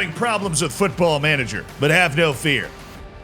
having problems with Football Manager, but have no fear.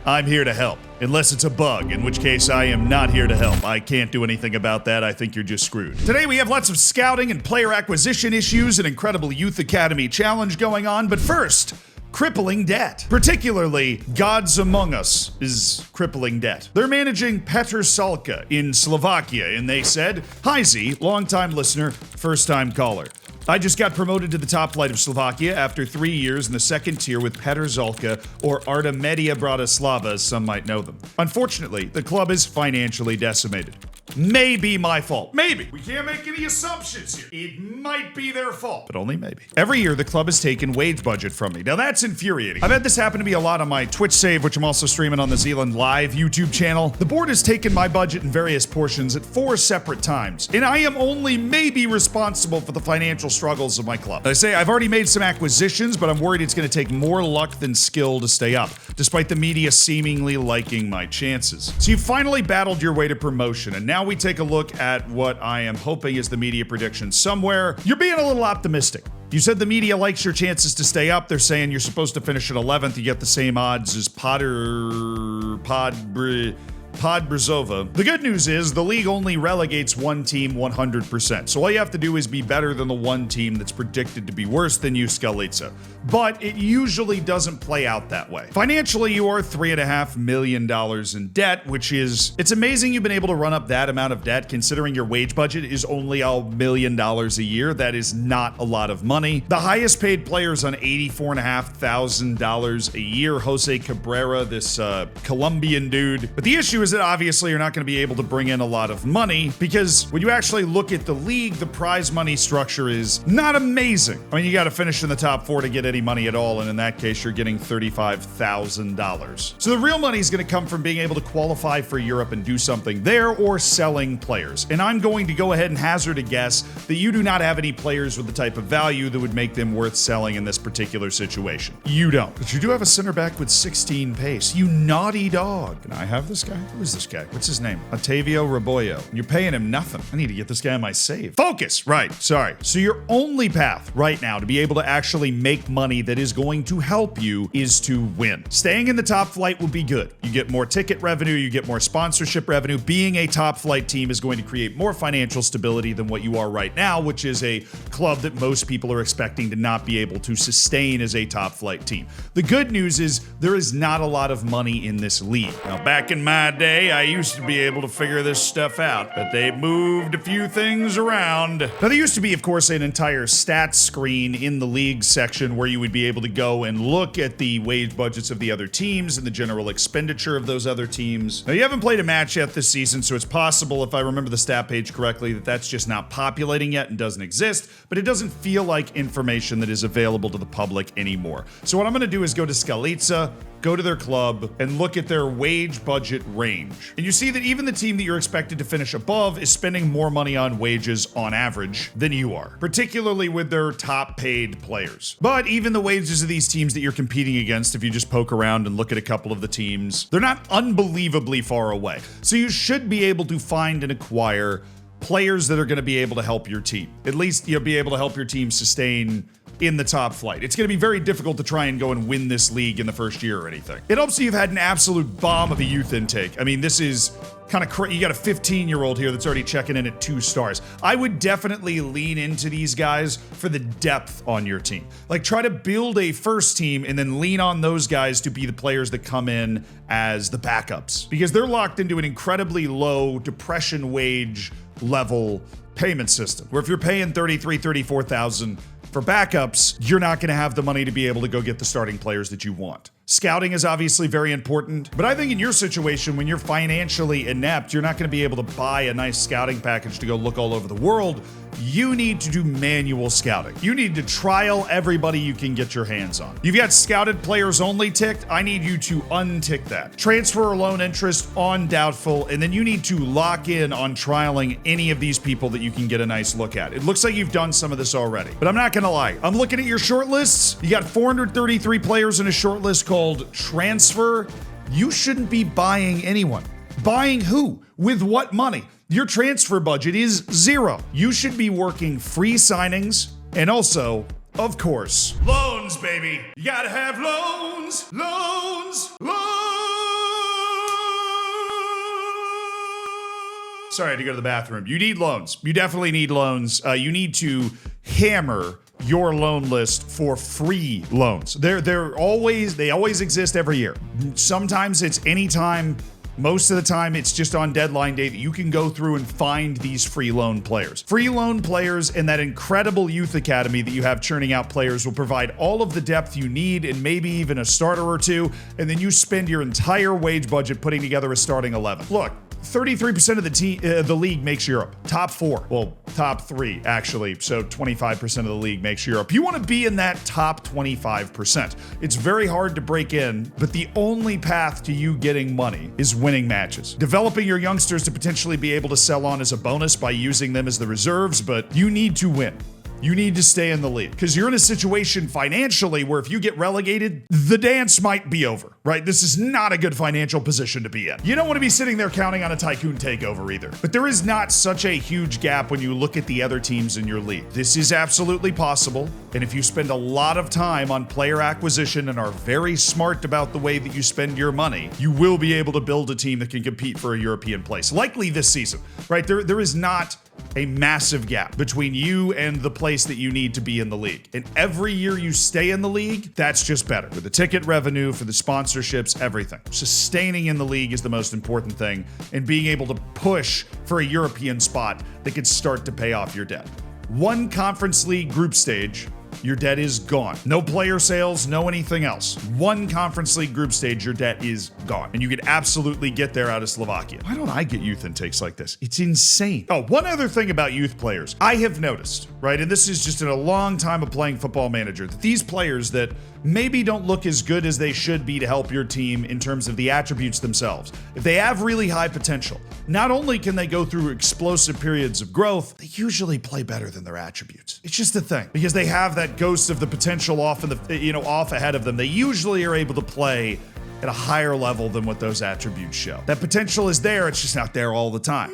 I'm here to help, unless it's a bug, in which case I am not here to help. I can't do anything about that. I think you're just screwed. Today we have lots of scouting and player acquisition issues, an incredible Youth Academy challenge going on, but first, crippling debt. Particularly, Gods Among Us is crippling debt. They're managing Petr Salka in Slovakia, and they said, "Hi Z, longtime listener, first-time caller. I just got promoted to the top flight of Slovakia after 3 years in the second tier with Petr Zalka, or Artemedia Bratislava as some might know them. Unfortunately, the club is financially decimated. Maybe my fault. Maybe. We can't make any assumptions here. It might be their fault, but only maybe. Every year, the club has taken wage budget from me. Now that's infuriating. I've had this happen to me a lot on my Twitch save, which I'm also streaming on the Zealand Live YouTube channel. The board has taken my budget in various portions at 4 separate times, and I am only maybe responsible for the financial struggles of my club. I say I've already made some acquisitions, but I'm worried it's going to take more luck than skill to stay up, despite the media seemingly liking my chances. So you finally battled your way to promotion, and now we take a look at what I am hoping is the media prediction somewhere. You're being a little optimistic. You said the media likes your chances to stay up. They're saying you're supposed to finish at 11th. You get the same odds as Podbrzova. The good news is the league only relegates one team 100%. So all you have to do is be better than the one team that's predicted to be worse than you, Skalica. But it usually doesn't play out that way. Financially, you are $3.5 million in debt, which is, it's amazing you've been able to run up that amount of debt considering your wage budget is only $1 million a year. That is not a lot of money. The highest paid players on $84,500 a year, Jose Cabrera, this Colombian dude. But the issue is that obviously you're not going to be able to bring in a lot of money because when you actually look at the league, the prize money structure is not amazing. I mean, you got to finish in the top 4 to get any money at all, and in that case, you're getting $35,000. So the real money is going to come from being able to qualify for Europe and do something there or selling players. And I'm going to go ahead and hazard a guess that you do not have any players with the type of value that would make them worth selling in this particular situation. You don't. But you do have a center back with 16 pace. You naughty dog. Can I have this guy? Who is this guy? What's his name? Otavio Raboyo. You're paying him nothing. I need to get this guy on my save. Focus! Right, sorry. So your only path right now to be able to actually make money that is going to help you is to win. Staying in the top flight will be good. You get more ticket revenue, you get more sponsorship revenue. Being a top flight team is going to create more financial stability than what you are right now, which is a club that most people are expecting to not be able to sustain as a top flight team. The good news is there is not a lot of money in this league. Now, back in my day, I used to be able to figure this stuff out, but they moved a few things around. Now, there used to be, of course, an entire stats screen in the league section where you would be able to go and look at the wage budgets of the other teams and the general expenditure of those other teams. Now, you haven't played a match yet this season, so it's possible, if I remember the stat page correctly, that that's just not populating yet and doesn't exist, but it doesn't feel like information that is available to the public anymore. So what I'm going to do is go to Skalica, go to their club, and look at their wage budget range. And you see that even the team that you're expected to finish above is spending more money on wages on average than you are, particularly with their top paid players. But even the wages of these teams that you're competing against, if you just poke around and look at a couple of the teams, they're not unbelievably far away. So you should be able to find and acquire players that are going to be able to help your team. At least you'll be able to help your team sustain in the top flight. It's going to be very difficult to try and go and win this league in the first year or anything. It helps that you've had an absolute bomb of a youth intake. I mean, this is kind of crazy. You got a 15-year-old here that's already checking in at 2 stars. I would definitely lean into these guys for the depth on your team. Like, try to build a first team and then lean on those guys to be the players that come in as the backups, because they're locked into an incredibly low depression wage level payment system, where if you're paying $34,000 for backups, you're not going to have the money to be able to go get the starting players that you want. Scouting is obviously very important, but I think in your situation, when you're financially inept, you're not going to be able to buy a nice scouting package to go look all over the world. You need to do manual scouting. You need to trial everybody you can get your hands on. You've got scouted players only ticked. I need you to untick that. Transfer or loan interest on doubtful, and then you need to lock in on trialing any of these people that you can get a nice look at. It looks like you've done some of this already, but I'm not going to lie. I'm looking at your short lists. You got 433 players in a short list called transfer. You shouldn't be buying anyone. Buying who? With what money? Your transfer budget is 0. You should be working free signings and also of course, loans, baby. You gotta have loans, loans, loans. Sorry, I had to go to the bathroom. You need loans. You definitely need loans. You need to hammer your loan list for free loans. They always exist every year. Sometimes it's anytime. Most of the time, it's just on deadline day that you can go through and find these free loan players. Free loan players and that incredible youth academy that you have churning out players will provide all of the depth you need and maybe even a starter or two, and then you spend your entire wage budget putting together a starting 11. Look, 33% of the league makes Europe. Top 4. Well, top 3, actually. So 25% of the league makes Europe. You want to be in that top 25%. It's very hard to break in, but the only path to you getting money is winning matches. Developing your youngsters to potentially be able to sell on as a bonus by using them as the reserves, but you need to win. You need to stay in the league because you're in a situation financially where if you get relegated, the dance might be over, right? This is not a good financial position to be in. You don't want to be sitting there counting on a tycoon takeover either. But there is not such a huge gap when you look at the other teams in your league. This is absolutely possible. And if you spend a lot of time on player acquisition and are very smart about the way that you spend your money, you will be able to build a team that can compete for a European place. Likely this season, right? There is not a massive gap between you and the place that you need to be in the league. And every year you stay in the league, that's just better. For the ticket revenue, for the sponsorships, everything. Sustaining in the league is the most important thing, and being able to push for a European spot that could start to pay off your debt. One conference league group stage, your debt is gone. No player sales, no anything else. One conference league group stage, your debt is gone. And you could absolutely get there out of Slovakia. Why don't I get youth intakes like this? It's insane. Oh, one other thing about youth players. I have noticed, right, and this is just in a long time of playing Football Manager, that these players that maybe don't look as good as they should be to help your team in terms of the attributes themselves, if they have really high potential, not only can they go through explosive periods of growth, they usually play better than their attributes. It's just a thing because they have that ghost of the potential off ahead of them. They usually are able to play at a higher level than what those attributes show. That potential is there, it's just not there all the time.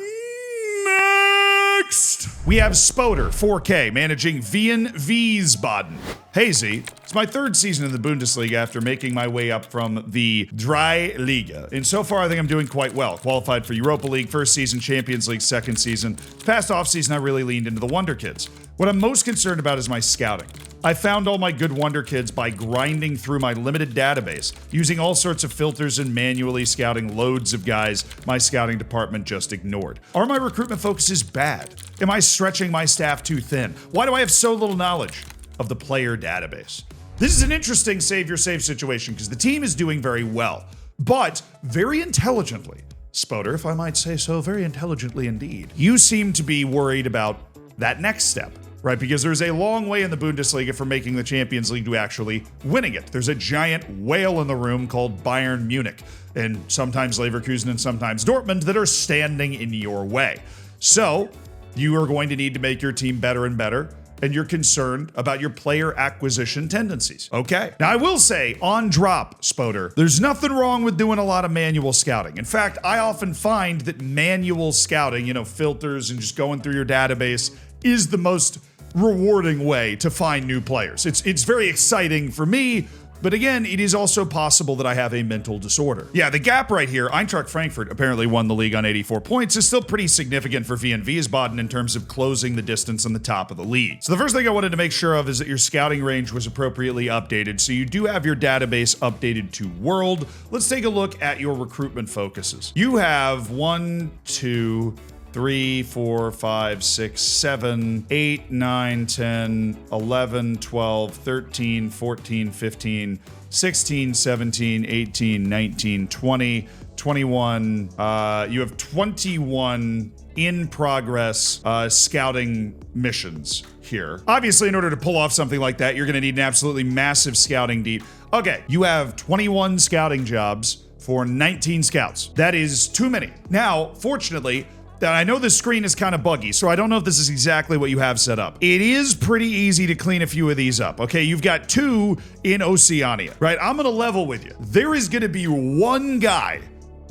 Next, we have Spoder, 4K, managing Wien Wiesbaden. Hey Z, it's my third season in the Bundesliga after making my way up from the Drei Liga. And so far, I think I'm doing quite well. Qualified for Europa League first season, Champions League second season. Past offseason, I really leaned into the Wonder Kids. What I'm most concerned about is my scouting. I found all my good Wonder Kids by grinding through my limited database, using all sorts of filters and manually scouting loads of guys my scouting department just ignored. Are my recruitment focuses bad? Am I stretching my staff too thin? Why do I have so little knowledge of the player database? This is an interesting save your save situation because the team is doing very well, but very intelligently. Spoder, if I might say so, very intelligently indeed. You seem to be worried about that next step. Right, because there's a long way in the Bundesliga from making the Champions League to actually winning it. There's a giant whale in the room called Bayern Munich, and sometimes Leverkusen and sometimes Dortmund that are standing in your way. So, you are going to need to make your team better and better, and you're concerned about your player acquisition tendencies. Okay. Now, I will say, on drop, Spoder, there's nothing wrong with doing a lot of manual scouting. In fact, I often find that manual scouting, filters and just going through your database, is the most rewarding way to find new players. It's very exciting for me, but again, it is also possible that I have a mental disorder. Yeah, the gap right here, Eintracht Frankfurt apparently won the league on 84 points, is still pretty significant for Wien Wiesbaden in terms of closing the distance on the top of the league. So the first thing I wanted to make sure of is that your scouting range was appropriately updated, so you do have your database updated to world. Let's take a look at your recruitment focuses. You have 1, 2, 3, 4, 5, 6, 7, 8, 9, 10, 11, 12, 13, 14, 15, 16, 17, 18, 19, 20, 21. You have 21 in progress scouting missions here. Obviously, in order to pull off something like that, you're going to need an absolutely massive scouting deep. Okay, you have 21 scouting jobs for 19 scouts. That is too many. Now, fortunately, I know this screen is kind of buggy, so I don't know if this is exactly what you have set up. It is pretty easy to clean a few of these up, okay? You've got 2 in Oceania, right? I'm gonna level with you. There is gonna be one guy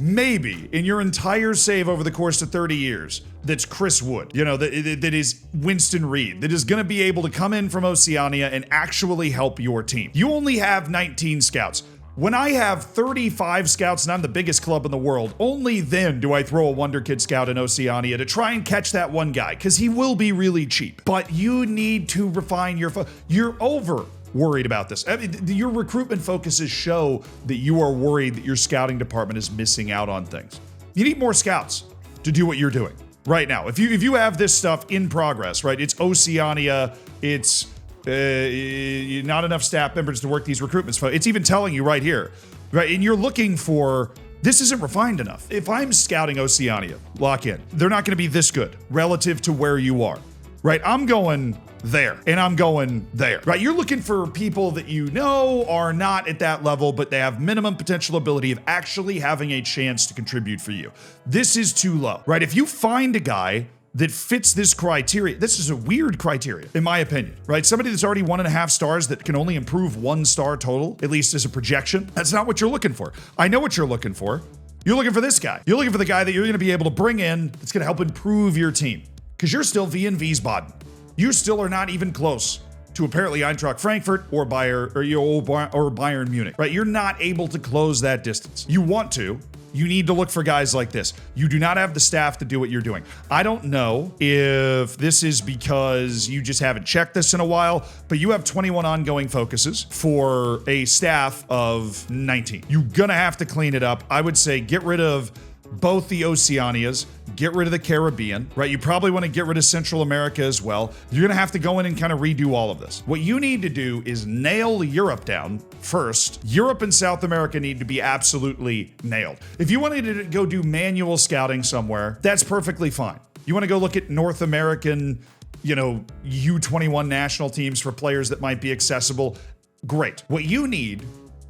maybe in your entire save over the course of 30 years, that's Chris Wood, you know, that is Winston Reed, that is going to be able to come in from Oceania and actually help your team. You only have 19 scouts. When I have 35 scouts and I'm the biggest club in the world, only then do I throw a Wonder Kid scout in Oceania to try and catch that one guy, because he will be really cheap. But you need to refine your you're over worried about this. I mean, your recruitment focuses show that you are worried that your scouting department is missing out on things. You need more scouts to do what you're doing right now. If you have this stuff in progress, right? It's Oceania, it's not enough staff members to work these recruitments. It's even telling you right here, right? And you're looking for, this isn't refined enough. If I'm scouting Oceania, lock in. They're not going to be this good relative to where you are, right? I'm going there and I'm going there, right? You're looking for people that you know are not at that level, but they have minimum potential ability of actually having a chance to contribute for you. This is too low, right? If you find a guy that fits this criteria, this is a weird criteria, in my opinion, right? Somebody that's already 1.5 stars that can only improve 1 star total, at least as a projection. That's not what you're looking for. I know what you're looking for. You're looking for this guy. You're looking for the guy that you're going to be able to bring in that's going to help improve your team. Because you're still V and Wiesbaden. You still are not even close to apparently Eintracht Frankfurt or Bayern Munich, right? You're not able to close that distance. You want to. You need to look for guys like this. You do not have the staff to do what you're doing. I don't know if this is because you just haven't checked this in a while, but you have 21 ongoing focuses for a staff of 19. You're gonna have to clean it up. I would say get rid of both the Oceanias, get rid of the Caribbean, right? You probably want to get rid of Central America as well. You're going to have to go in and kind of redo all of this. What you need to do is nail Europe down first. Europe and South America need to be absolutely nailed. If you wanted to go do manual scouting somewhere, that's perfectly fine. You want to go look at North American, you know, U21 national teams for players that might be accessible, great. What you need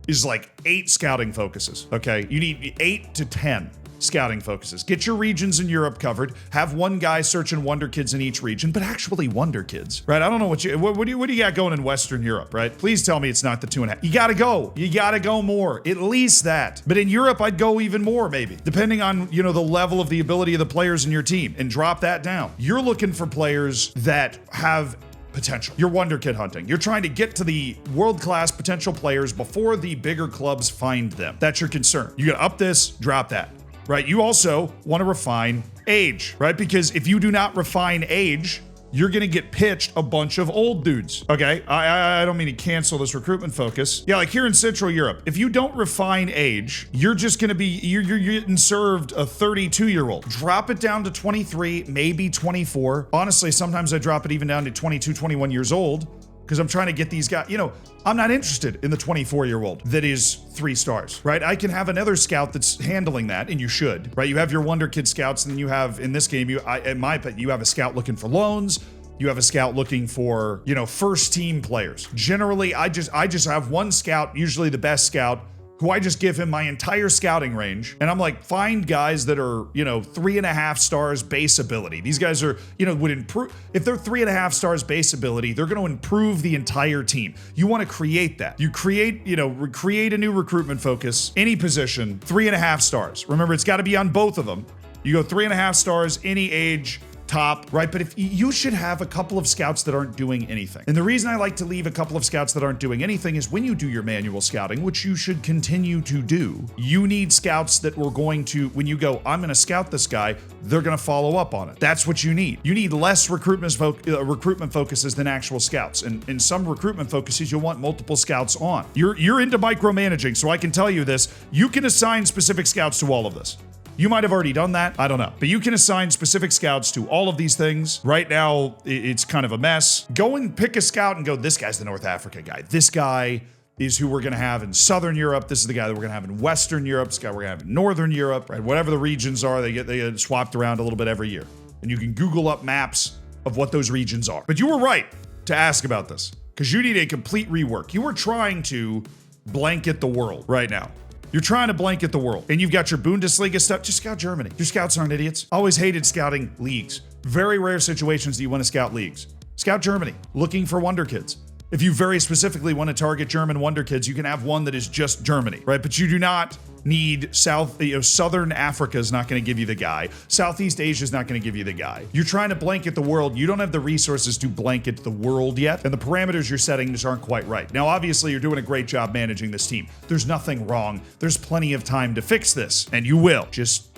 is like 8 scouting focuses, okay? You need 8 to 10 scouting focuses. Get your regions in Europe covered. Have one guy searching Wonder Kids in each region, but actually Wonder Kids, right? I don't know what do you got going in Western Europe, right? Please tell me it's not the 2.5. You gotta go more, at least that. But in Europe, I'd go even more, maybe, depending on, you know, the level of the ability of the players in your team, and drop that down. You're looking for players that have potential. You're Wonder Kid hunting. You're trying to get to the world-class potential players before the bigger clubs find them. That's your concern. You gotta up this, drop that. Right? You also want to refine age, right? Because if you do not refine age, you're going to get pitched a bunch of old dudes. Okay? I don't mean to cancel this recruitment focus. Yeah, like here in Central Europe, if you don't refine age, you're just going to be, you're getting served a 32-year-old. Drop it down to 23, maybe 24. Honestly, sometimes I drop it even down to 22, 21 years old, because I'm trying to get these guys, you know, I'm not interested in the 24-year-old that is 3 stars, right? I can have another scout that's handling that, and you should, right? You have your Wonder Kid scouts, and then you have, in this game, in my opinion, you have a scout looking for loans. You have a scout looking for, you know, first team players. Generally, I just have one scout, usually the best scout, who I just give him my entire scouting range. And I'm like, find guys that are, you know, 3.5 stars base ability. These guys are, you know, would improve. If they're 3.5 stars base ability, they're going to improve the entire team. You want to create that. You create, you know, create a new recruitment focus, any position, 3.5 stars. Remember, it's got to be on both of them. You go 3.5 stars, any age, top, right? But if you should have a couple of scouts that aren't doing anything. And the reason I like to leave a couple of scouts that aren't doing anything is when you do your manual scouting, which you should continue to do, you need scouts that were going to, when you go, I'm going to scout this guy, they're going to follow up on it. That's what you need. You need less recruitment focuses than actual scouts. And in some recruitment focuses, you'll want multiple scouts on. You're into micromanaging, so I can tell you this. You can assign specific scouts to all of this. You might have already done that. I don't know. But you can assign specific scouts to all of these things. Right now, it's kind of a mess. Go and pick a scout and go, this guy's the North Africa guy. This guy is who we're going to have in Southern Europe. This is the guy that we're going to have in Western Europe. This guy we're going to have in Northern Europe, right? Whatever the regions are, they get swapped around a little bit every year. And you can Google up maps of what those regions are. But you were right to ask about this, because you need a complete rework. You are trying to blanket the world right now. You're trying to blanket the world, and you've got your Bundesliga stuff. Just scout Germany. Your scouts aren't idiots. Always hated scouting leagues. Very rare situations that you want to scout leagues. Scout Germany, looking for Wonder Kids. If you very specifically want to target German wonder kids, you can have one that is just Germany, right? But you do not need Southern Africa is not going to give you the guy. Southeast Asia is not going to give you the guy. You're trying to blanket the world. You don't have the resources to blanket the world yet, and the parameters you're setting just aren't quite right. Now, obviously, you're doing a great job managing this team. There's nothing wrong. There's plenty of time to fix this, and you will. Just,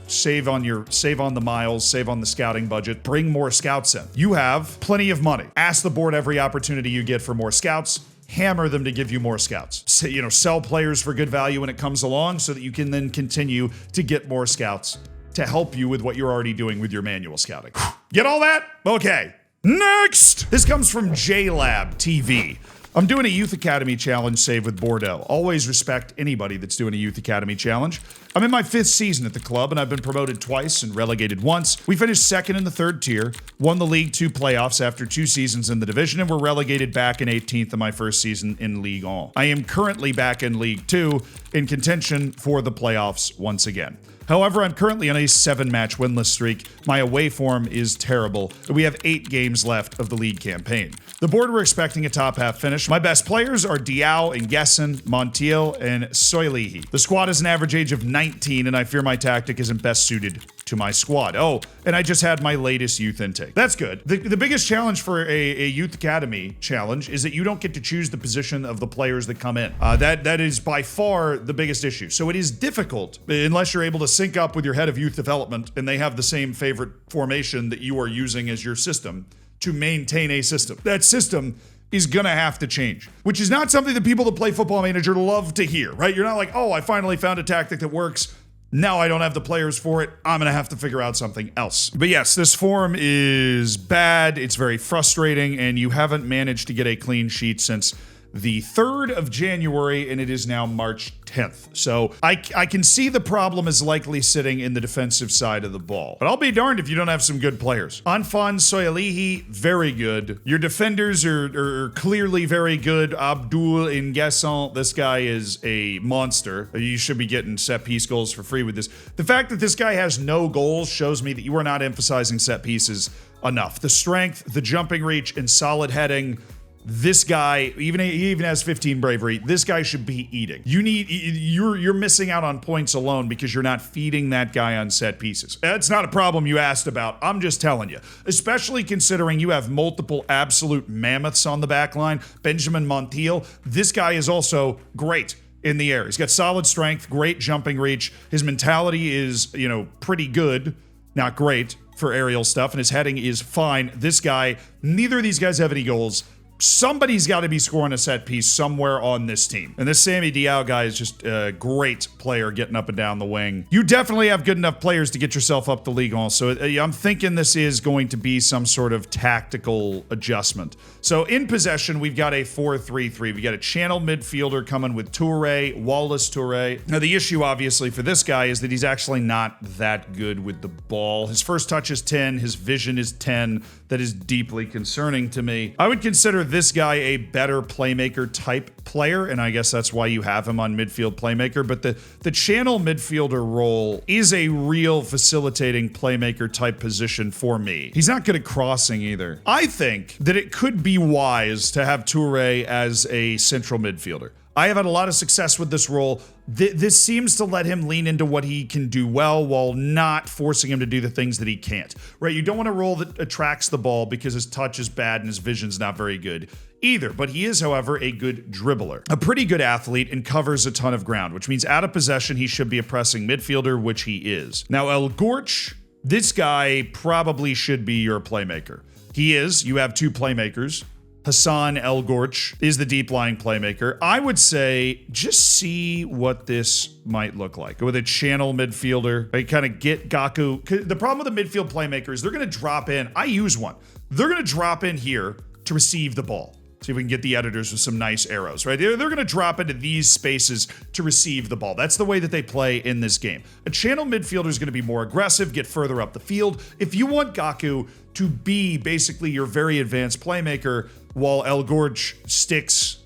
save on the miles, save on the scouting budget, bring more scouts in. You have plenty of money. Ask the board every opportunity you get for more scouts. Hammer them to give you more scouts. Sell players for good value when it comes along so that you can then continue to get more scouts to help you with what you're already doing with your manual scouting. Get all that? Okay. Next! This comes from JLab TV. I'm doing a Youth Academy Challenge save with Bordeaux. Always respect anybody that's doing a Youth Academy Challenge. I'm in my 5th season at the club, and I've been promoted twice and relegated once. We finished 2nd in the 3rd tier, won the League 2 playoffs after 2 seasons in the division, and were relegated back in 18th in my first season in Ligue 1. I am currently back in League 2 in contention for the playoffs once again. However, I'm currently on a 7-match winless streak. My away form is terrible, and we have 8 games left of the league campaign. The board were expecting a top half finish. My best players are Diao, Nguesson, Montiel, and Soilihi. The squad has an average age of 19, and I fear my tactic isn't best suited to my squad. Oh, and I just had my latest youth intake. That's good. The biggest challenge for a Youth Academy challenge is that you don't get to choose the position of the players that come in. That is by far the biggest issue. So it is difficult, unless you're able to sync up with your head of youth development and they have the same favorite formation that you are using as your system to maintain a system. That system is gonna have to change, which is not something that people that play Football Manager love to hear, right? You're not like, oh, I finally found a tactic that works. Now I don't have the players for it. I'm gonna have to figure out something else. But yes, this form is bad. It's very frustrating, and you haven't managed to get a clean sheet since the 3rd of January, and it is now March 10th. So I can see the problem is likely sitting in the defensive side of the ball. But I'll be darned if you don't have some good players. Anfan Soilihi, very good. Your defenders are clearly very good. Abdul Nguesson, this guy is a monster. You should be getting set piece goals for free with this. The fact that this guy has no goals shows me that you are not emphasizing set pieces enough. The strength, the jumping reach, and solid heading. This guy, he even has 15 bravery. This guy should be eating. You're missing out on points alone because you're not feeding that guy on set pieces. That's not a problem you asked about. I'm just telling you. Especially considering you have multiple absolute mammoths on the back line. Benjamin Montiel. This guy is also great in the air. He's got solid strength, great jumping reach. His mentality is, pretty good, not great for aerial stuff, and his heading is fine. This guy, neither of these guys have any goals. Somebody's got to be scoring a set piece somewhere on this team. And this Sammy Diao guy is just a great player getting up and down the wing. You definitely have good enough players to get yourself up the league also. I'm thinking this is going to be some sort of tactical adjustment. So in possession, we've got a 4-3-3. We got a channel midfielder coming with Touré, Wallace Touré. Now the issue obviously for this guy is that he's actually not that good with the ball. His first touch is 10, his vision is 10. That is deeply concerning to me. I would consider this guy a better playmaker type player, and I guess that's why you have him on midfield playmaker, but the channel midfielder role is a real facilitating playmaker type position for me. He's not good at crossing either. I think that it could be wise to have Touré as a central midfielder. I have had a lot of success with this role. This seems to let him lean into what he can do well while not forcing him to do the things that he can't, right? You don't want a role that attracts the ball because his touch is bad and his vision's not very good either. But he is, however, a good dribbler, a pretty good athlete, and covers a ton of ground, which means out of possession, he should be a pressing midfielder, which he is. Now, El Gorch, this guy probably should be your playmaker. He is. You have 2 playmakers. Hassan El Gorch is the deep lying playmaker. I would say just see what this might look like with a channel midfielder. Right? Kind of get Gaku. The problem with the midfield playmakers, they're going to drop in. I use one. They're going to drop in here to receive the ball. See if we can get the editors with some nice arrows, right? They're going to drop into these spaces to receive the ball. That's the way that they play in this game. A channel midfielder is going to be more aggressive, get further up the field. If you want Gaku to be basically your very advanced playmaker while El Gorge sticks,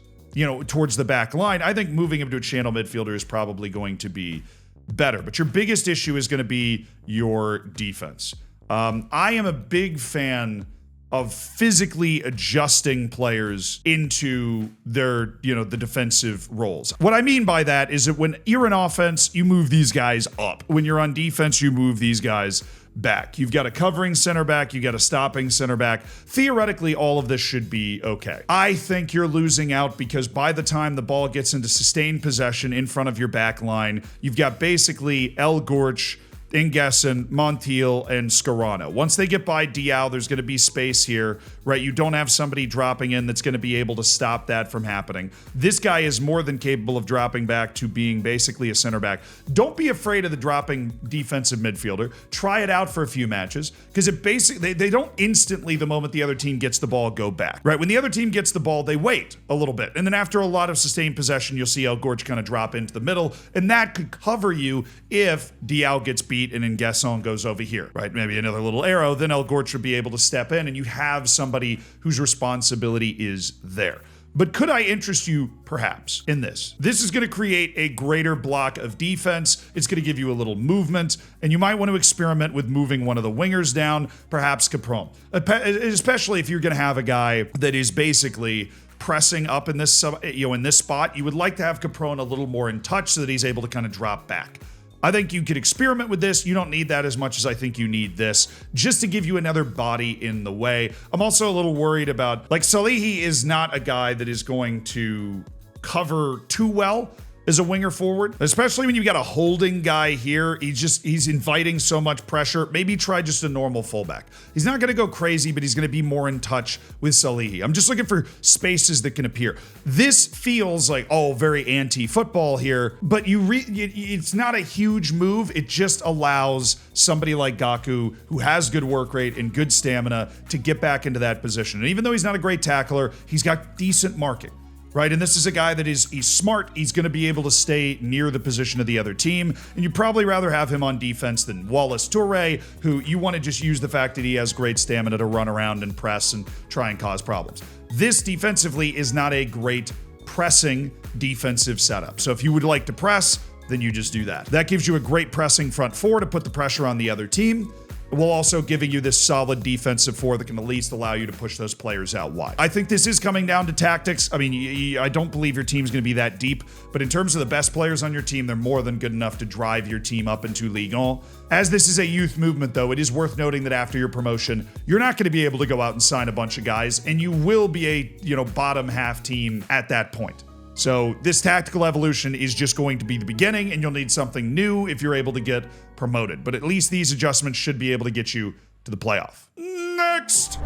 towards the back line, I think moving him to a channel midfielder is probably going to be better. But your biggest issue is going to be your defense. I am a big fan of physically adjusting players into their, the defensive roles. What I mean by that is that when you're in offense, you move these guys up. When you're on defense, you move these guys back. You've got a covering center back, you got a stopping center back. Theoretically, all of this should be okay. I think you're losing out because by the time the ball gets into sustained possession in front of your back line, you've got basically El Gorch, Ingessen, Montiel, and Scarano. Once they get by Diao, there's going to be space here, right? You don't have somebody dropping in that's going to be able to stop that from happening. This guy is more than capable of dropping back to being basically a center back. Don't be afraid of the dropping defensive midfielder. Try it out for a few matches because it basically, they don't instantly, the moment the other team gets the ball, go back, right? When the other team gets the ball, they wait a little bit. And then after a lot of sustained possession, you'll see El Gorch kind of drop into the middle, and that could cover you if Diao gets beat and Ingessen goes over here, right? Maybe another little arrow, then El Gorch would be able to step in and you have somebody whose responsibility is there. But could I interest you perhaps in this? This is going to create a greater block of defense. It's going to give you a little movement, and you might want to experiment with moving one of the wingers down, perhaps Capron, especially if you're going to have a guy that is basically pressing up in this, in this spot. You would like to have Capron a little more in touch so that he's able to kind of drop back. I think you could experiment with this. You don't need that as much as I think you need this, just to give you another body in the way. I'm also a little worried about, Salihi is not a guy that is going to cover too well as a winger forward, especially when you got a holding guy here. He's inviting so much pressure. Maybe try just a normal fullback. He's not going to go crazy, but he's going to be more in touch with Salihi. I'm just looking for spaces that can appear. This feels like, very anti-football here, but it's not a huge move. It just allows somebody like Gaku, who has good work rate and good stamina, to get back into that position. And even though he's not a great tackler, he's got decent marking. Right, and this is a guy that he's smart. He's going to be able to stay near the position of the other team, and you'd probably rather have him on defense than Wallace Touré, who you want to just use the fact that he has great stamina to run around and press and try and cause problems. This defensively is not a great pressing defensive setup. So if you would like to press, then you just do that. That gives you a great pressing front four to put the pressure on the other team, while also giving you this solid defensive four that can at least allow you to push those players out wide. I think this is coming down to tactics. I mean, I don't believe your team's going to be that deep, but in terms of the best players on your team, they're more than good enough to drive your team up into Ligue 1. As this is a youth movement, though, it is worth noting that after your promotion, you're not going to be able to go out and sign a bunch of guys, and you will be a, bottom half team at that point. So this tactical evolution is just going to be the beginning, and you'll need something new if you're able to get promoted. But at least these adjustments should be able to get you to the playoff. Next!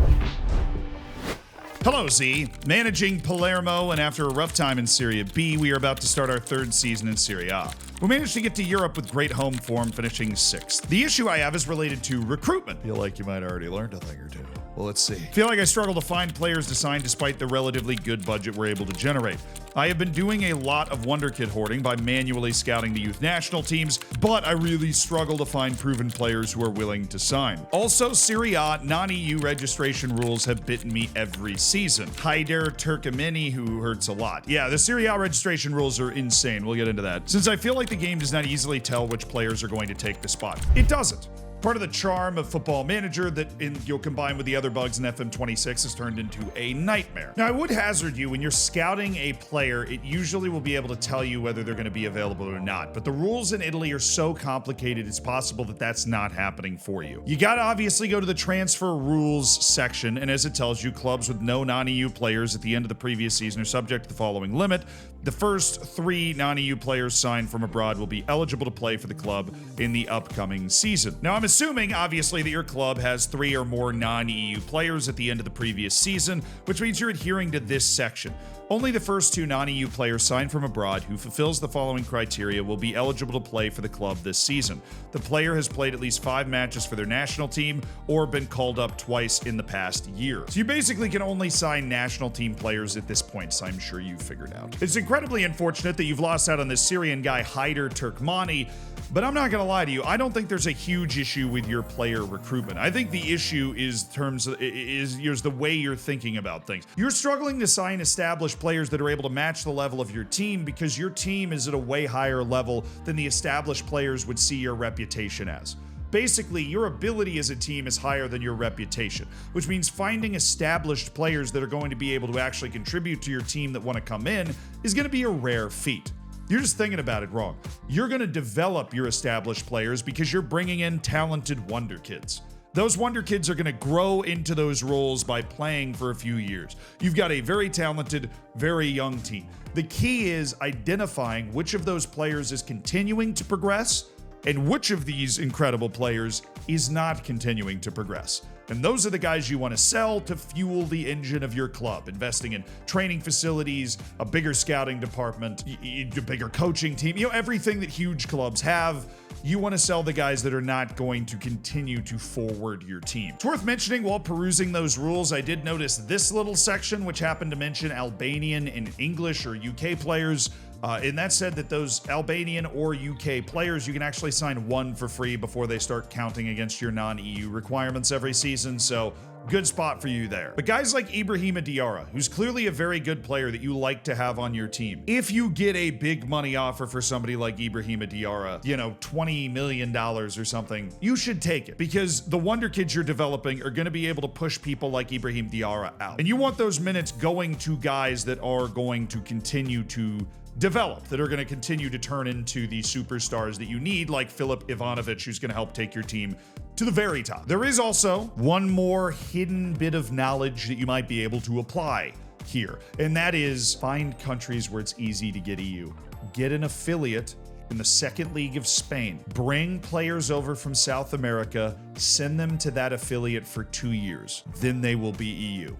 Hello, Z. Managing Palermo, and after a rough time in Serie B, we are about to start our third season in Serie A. We managed to get to Europe with great home form, finishing 6th. The issue I have is related to recruitment. Feel like you might already learned a thing or two. Well, let's see. Feel like I struggle to find players to sign despite the relatively good budget we're able to generate. I have been doing a lot of Wonderkid hoarding by manually scouting the youth national teams, but I really struggle to find proven players who are willing to sign. Also, Serie A non-EU registration rules have bitten me every season. Haider Turkmeni, who hurts a lot. Yeah, the Serie A registration rules are insane. We'll get into that. Since I feel like the game does not easily tell which players are going to take the spot. It doesn't. Part of the charm of Football Manager that you'll combine with the other bugs in FM26 has turned into a nightmare. Now, I would hazard you, when you're scouting a player, it usually will be able to tell you whether they're going to be available or not. But the rules in Italy are so complicated, it's possible that that's not happening for you. You got to obviously go to the transfer rules section, and as it tells you, clubs with no non-EU players at the end of the previous season are subject to the following limit. The first 3 non-EU players signed from abroad will be eligible to play for the club in the upcoming season. Now, I'm assuming, obviously, that your club has 3 or more non-EU players at the end of the previous season, which means you're adhering to this section. Only the first 2 non-EU players signed from abroad who fulfills the following criteria will be eligible to play for the club this season. The player has played at least 5 matches for their national team or been called up twice in the past year. So you basically can only sign national team players at this point, so I'm sure you've figured out. It's incredibly unfortunate that you've lost out on this Syrian guy, Haider Turkmeni, but I'm not going to lie to you. I don't think there's a huge issue with your player recruitment. I think the issue is the way you're thinking about things. You're struggling to sign established players that are able to match the level of your team because your team is at a way higher level than the established players would see your reputation as. Basically, your ability as a team is higher than your reputation, which means finding established players that are going to be able to actually contribute to your team that want to come in is going to be a rare feat. You're just thinking about it wrong. You're going to develop your established players because you're bringing in talented wonder kids. Those wonder kids are going to grow into those roles by playing for a few years. You've got a very talented, very young team. The key is identifying which of those players is continuing to progress and which of these incredible players is not continuing to progress. And those are the guys you want to sell to fuel the engine of your club, investing in training facilities, a bigger scouting department, a bigger coaching team, everything that huge clubs have. You want to sell the guys that are not going to continue to forward your team. It's worth mentioning while perusing those rules, I did notice this little section, which happened to mention Albanian and English or UK players. And that said that those Albanian or UK players, you can actually sign one for free before they start counting against your non-EU requirements every season. So good spot for you there. But guys like Ibrahima Diarra, who's clearly a very good player that you like to have on your team, if you get a big money offer for somebody like Ibrahima Diarra, $20 million or something, you should take it because the wonder kids you're developing are going to be able to push people like Ibrahim Diarra out. And you want those minutes going to guys that are going to continue to develop, that are going to continue to turn into the superstars that you need, like Filip Ivanovic, who's going to help take your team to the very top. There is also one more hidden bit of knowledge that you might be able to apply here, and that is find countries where it's easy to get EU. Get an affiliate in the second league of Spain. Bring players over from South America, send them to that affiliate for 2 years. Then they will be EU.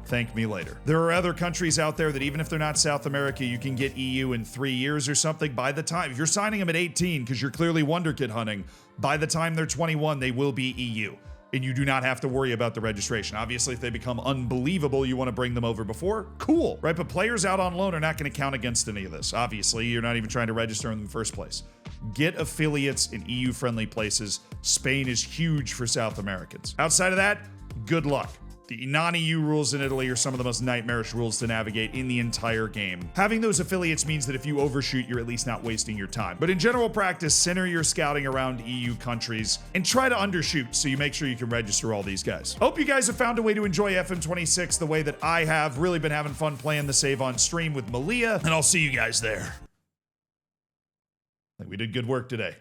Thank me later. There are other countries out there that even if they're not South America, you can get EU in 3 years or something. By the time, if you're signing them at 18 because you're clearly wonder kid hunting, by the time they're 21, they will be EU. And you do not have to worry about the registration. Obviously, if they become unbelievable, you want to bring them over before, cool, right? But players out on loan are not going to count against any of this. Obviously, you're not even trying to register them in the first place. Get affiliates in EU-friendly places. Spain is huge for South Americans. Outside of that, good luck. The non-EU rules in Italy are some of the most nightmarish rules to navigate in the entire game. Having those affiliates means that if you overshoot, you're at least not wasting your time. But in general practice, center your scouting around EU countries and try to undershoot so you make sure you can register all these guys. Hope you guys have found a way to enjoy FM26 the way that I have. Really been having fun playing the save on stream with Malia, and I'll see you guys there. I think we did good work today.